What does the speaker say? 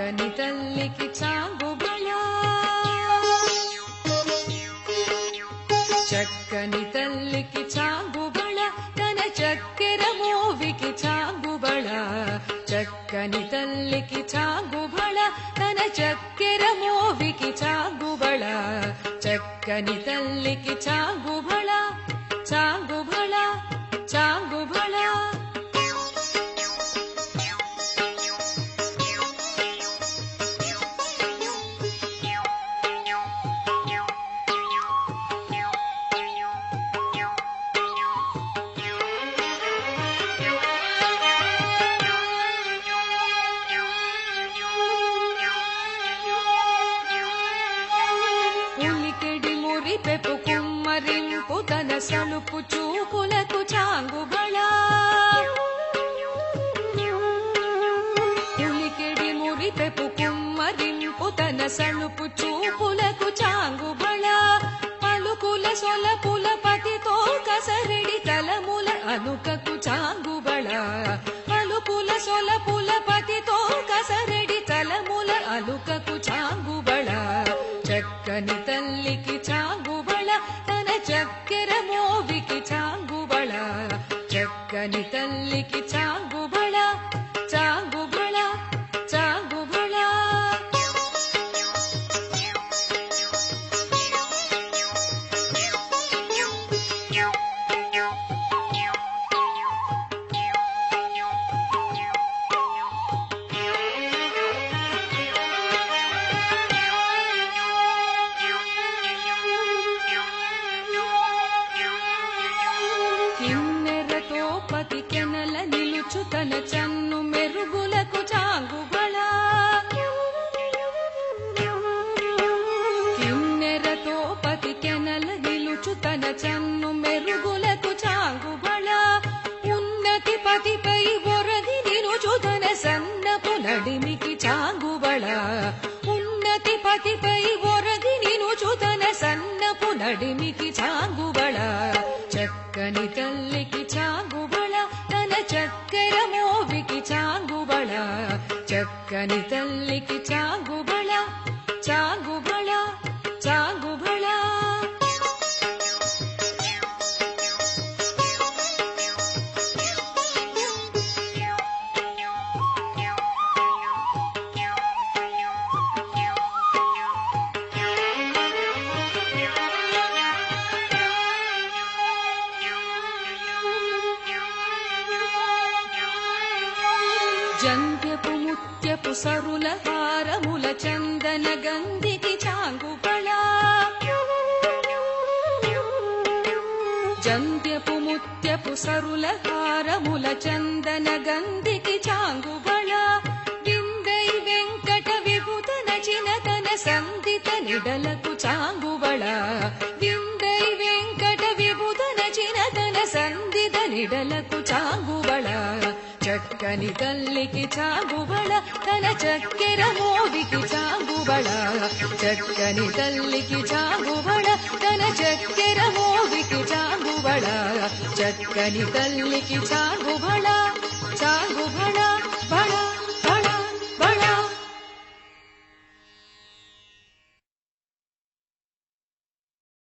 చక్కని తల్లికి చాంగుబళ చక్కని తల్లికి చాంగుబళ తన చక్కెర మోవికి చాంగుబళ చక్కని తల్లికి చాంగుబళ తన చక్కెర మోవికి చాంగుబళ చక్కని తల్లికి చాంగుబళ చాంగుబళ చాంగుబళ పెపు కుమ్మరింపు తన సలుపు చూపులకు చాంగుబళ పులికెడి మురి పెపు కుమ్మరింపు తన సలుపు చూపులకు చాంగుబళ పలుకుల సొలపుల పతితో కసరిడి తలముల అనుకకు చాంగుబళ పలుకుల సొలపుల పతితో కసరిడి తలముల అనుకకు చాంగుబళ చక్కని తల్లికి చాంగుబళ తన చక్కెర మోవికి చాంగుబళ చక్కని తల్లికి చాంగుబళ చాంగుబళ చాంగుబళ కిన్నెరతో పతికెనల నిలుచు తన చన్ను మెరుగులకు చాంగుబళ కిన్నెరతో పతికెనల నిలుచు తన చన్ను మెరుగులకు చాంగుబళ ఉన్నతి పతిపై ఒరగి నిలుచు తన సన్నపు నడిమికి చాంగుబళ ఉన్నతి పతిపై ఒరగి నిలుచు తన సన్నపు నడిమికి చాంగుబళ చక్కని తల్లికి చాంగుబళ తన చక్కెర మోవికి చాంగుబళ చక్కని తల్లికి చాంగుబళ చాంగుబళ చాంగుబళ జంధ్యపు ముత్యపు సరుల హారముల చందన గంధికి చాంగుబళ జంధ్యపు ముత్యపు సరుల హారముల చందన గంధికి చాంగుబళ విందై వెంకట విభుత నచిన తన సంధిత నిడలకు చాంగుబళ విందై వెంకట విభుత నచిన తన సంధిత నిడలకు చాంగుబళ చక్కని తల్లికి చాంగుబళ తన చక్కెర మోవికి చాంగుబళ చక్కని తల్లికి చాంగుబళ తన చక్కెర మోవికి చాంగుబళ చక్కని తల్లికి చాంగుబళ చాంగుబళ బళ